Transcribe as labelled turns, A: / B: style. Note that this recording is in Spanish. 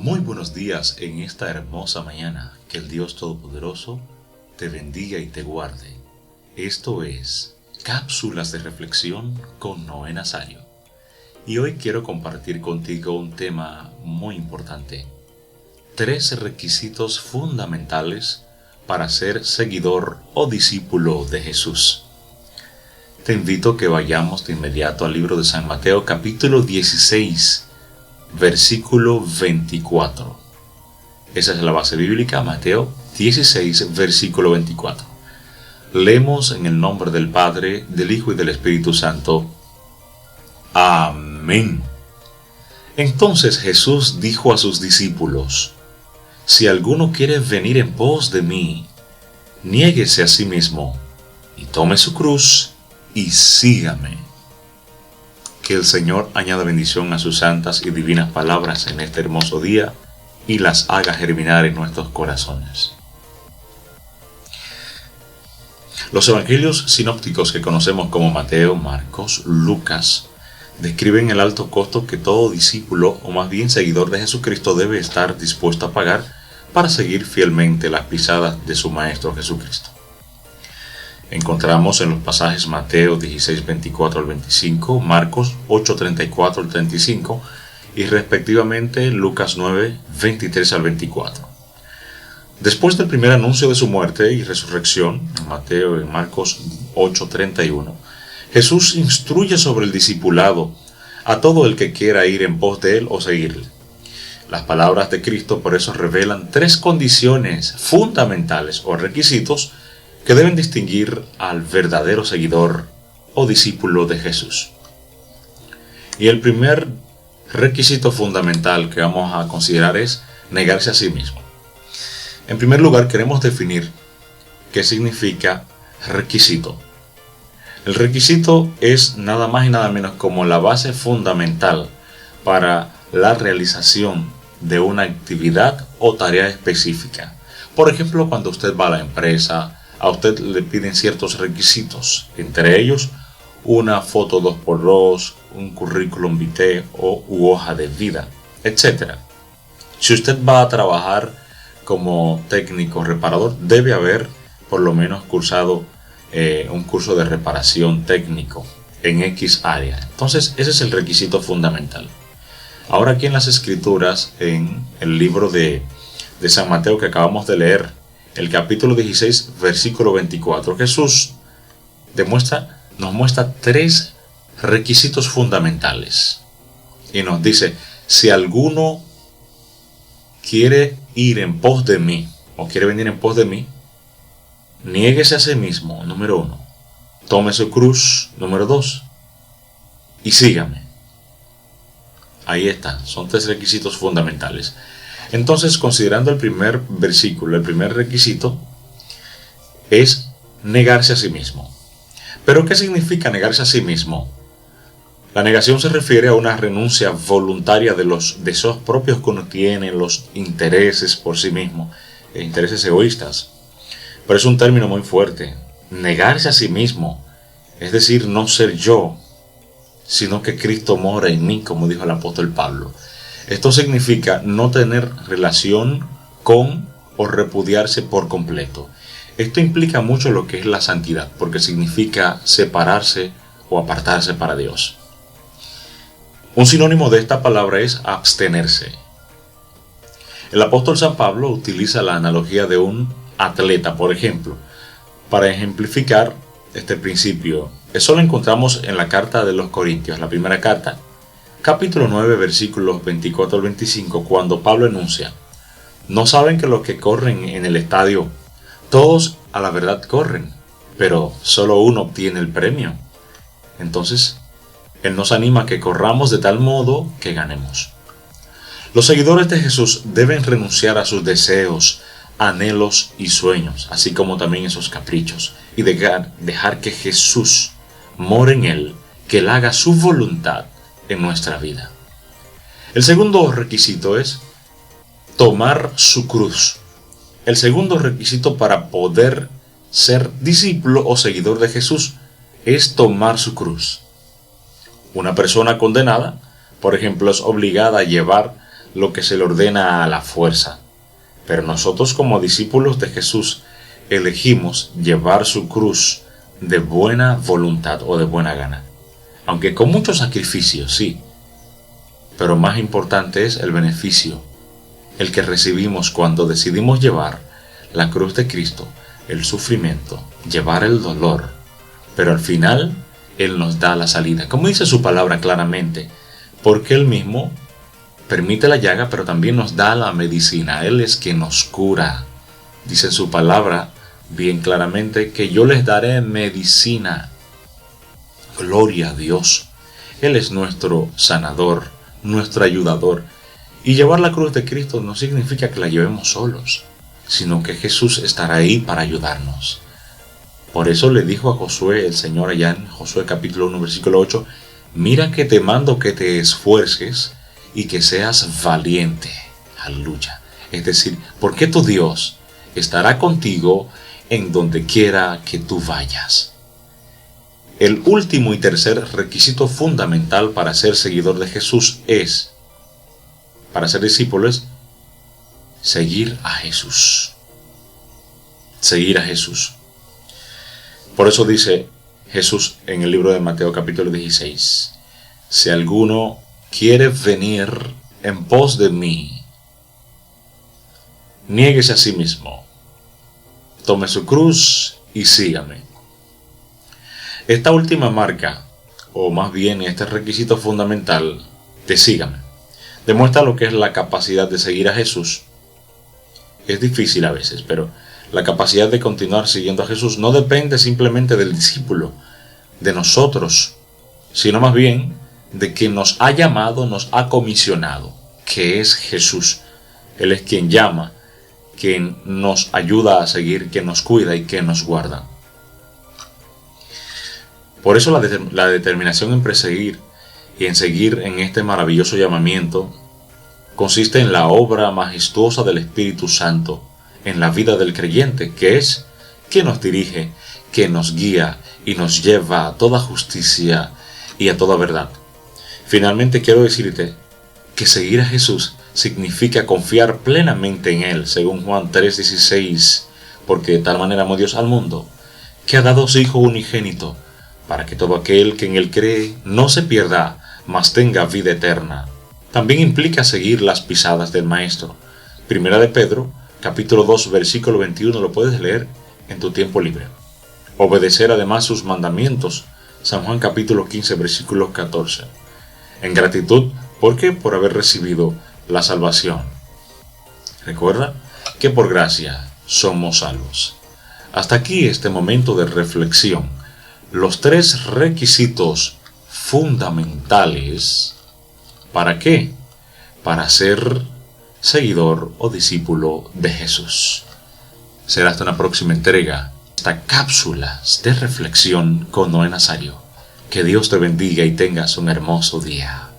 A: Muy buenos días en esta hermosa mañana. Que el Dios Todopoderoso te bendiga y te guarde. Esto es Cápsulas de Reflexión con Noé Nazario. Y hoy quiero compartir contigo un tema muy importante. 3 requisitos fundamentales para ser seguidor o discípulo de Jesús. Te invito a que vayamos de inmediato al libro de San Mateo, capítulo 16, versículo 24. Esa es la base bíblica, Mateo 16, versículo 24. Leemos en el nombre del Padre, del Hijo y del Espíritu Santo. Amén. Entonces Jesús dijo a sus discípulos: Si alguno quiere venir en pos de mí, niéguese a sí mismo y tome su cruz y sígame. Que el Señor añada bendición a sus santas y divinas palabras en este hermoso día y las haga germinar en nuestros corazones. Los evangelios sinópticos que conocemos como Mateo, Marcos, Lucas, describen el alto costo que todo discípulo, o más bien seguidor de Jesucristo, debe estar dispuesto a pagar para seguir fielmente las pisadas de su Maestro Jesucristo. Encontramos en los pasajes Mateo 16, 24 al 25, Marcos 8, 34 al 35 y respectivamente Lucas 9, 23 al 24. Después del primer anuncio de su muerte y resurrección, en Mateo y Marcos 8, 31, Jesús instruye sobre el discipulado a todo el que quiera ir en pos de él o seguirle. Las palabras de Cristo por eso revelan 3 condiciones fundamentales o requisitos que deben distinguir al verdadero seguidor o discípulo de Jesús. Y el primer requisito fundamental que vamos a considerar es negarse a sí mismo. En primer lugar, queremos definir qué significa requisito. El requisito es nada más y nada menos como la base fundamental para la realización de una actividad o tarea específica. Por ejemplo, cuando usted va a la empresa, a usted le piden ciertos requisitos, entre ellos una foto 2x2, un currículum vitae u hoja de vida, etc. Si usted va a trabajar como técnico reparador, debe haber por lo menos cursado un curso de reparación técnico en X área. Entonces, ese es el requisito fundamental. Ahora aquí en las Escrituras, en el libro de San Mateo que acabamos de leer, el capítulo 16, versículo 24, Jesús nos muestra 3 requisitos fundamentales. Y nos dice: si alguno quiere ir en pos de mí, o quiere venir en pos de mí, niéguese a sí mismo, número 1. Tome su cruz, número 2. Y sígame. Ahí está, son 3 requisitos fundamentales. Entonces, considerando el primer versículo, el primer requisito es negarse a sí mismo. ¿Pero qué significa negarse a sí mismo? La negación se refiere a una renuncia voluntaria de los deseos propios que uno tiene, los intereses por sí mismo, intereses egoístas. Pero es un término muy fuerte. Negarse a sí mismo, es decir, no ser yo, sino que Cristo mora en mí, como dijo el apóstol Pablo. Esto significa no tener relación con o repudiarse por completo. Esto implica mucho lo que es la santidad, porque significa separarse o apartarse para Dios. Un sinónimo de esta palabra es abstenerse. El apóstol San Pablo utiliza la analogía de un atleta, por ejemplo, para ejemplificar este principio. Eso lo encontramos en la carta de los Corintios, la primera carta, capítulo 9, versículos 24 al 25, cuando Pablo enuncia: ¿no saben que los que corren en el estadio, todos a la verdad corren, pero solo uno obtiene el premio? Entonces, él nos anima a que corramos de tal modo que ganemos. Los seguidores de Jesús deben renunciar a sus deseos, anhelos y sueños, así como también esos caprichos, y dejar que Jesús more en él, que él haga su voluntad en nuestra vida. El segundo requisito es tomar su cruz. El segundo requisito para poder ser discípulo o seguidor de Jesús es tomar su cruz. Una persona condenada, por ejemplo, es obligada a llevar lo que se le ordena a la fuerza. Pero nosotros como discípulos de Jesús elegimos llevar su cruz de buena voluntad o de buena gana. Aunque con mucho sacrificio, sí. Pero más importante es el beneficio, el que recibimos cuando decidimos llevar la cruz de Cristo, el sufrimiento, llevar el dolor. Pero al final, Él nos da la salida. Como dice su palabra claramente, porque Él mismo permite la llaga, pero también nos da la medicina. Él es quien nos cura. Dice su palabra bien claramente que yo les daré medicina. Gloria a Dios. Él es nuestro sanador, nuestro ayudador. Y llevar la cruz de Cristo no significa que la llevemos solos, sino que Jesús estará ahí para ayudarnos. Por eso le dijo a Josué el Señor allá en Josué capítulo 1 versículo 8, mira que te mando que te esfuerces y que seas valiente. Aleluya. Es decir, porque tu Dios estará contigo en donde quiera que tú vayas. El último y tercer requisito fundamental para ser seguidor de Jesús es, para ser discípulo, es seguir a Jesús. Seguir a Jesús. Por eso dice Jesús en el libro de Mateo capítulo 16, si alguno quiere venir en pos de mí, niéguese a sí mismo, tome su cruz y sígame. Esta última marca, o más bien este requisito fundamental de sígame, demuestra lo que es la capacidad de seguir a Jesús. Es difícil a veces, pero la capacidad de continuar siguiendo a Jesús no depende simplemente del discípulo, de nosotros, sino más bien de quien nos ha llamado, nos ha comisionado, que es Jesús. Él es quien llama, quien nos ayuda a seguir, quien nos cuida y quien nos guarda. Por eso la determinación en perseguir y en seguir en este maravilloso llamamiento consiste en la obra majestuosa del Espíritu Santo en la vida del creyente, que es quien nos dirige, quien nos guía y nos lleva a toda justicia y a toda verdad. Finalmente quiero decirte que seguir a Jesús significa confiar plenamente en Él, según Juan 3:16, porque de tal manera amó Dios al mundo, que ha dado a su Hijo unigénito, para que todo aquel que en Él cree no se pierda, mas tenga vida eterna. También implica seguir las pisadas del Maestro. Primera de Pedro, capítulo 2, versículo 21, lo puedes leer en tu tiempo libre. Obedecer además sus mandamientos. San Juan capítulo 15, versículo 14. En gratitud, ¿por qué? Por haber recibido la salvación. Recuerda que por gracia somos salvos. Hasta aquí este momento de reflexión. Los tres requisitos fundamentales. ¿Para qué? Para ser seguidor o discípulo de Jesús. Será hasta una próxima entrega. Esta cápsulas de reflexión con Noé Nazario. Que Dios te bendiga y tengas un hermoso día.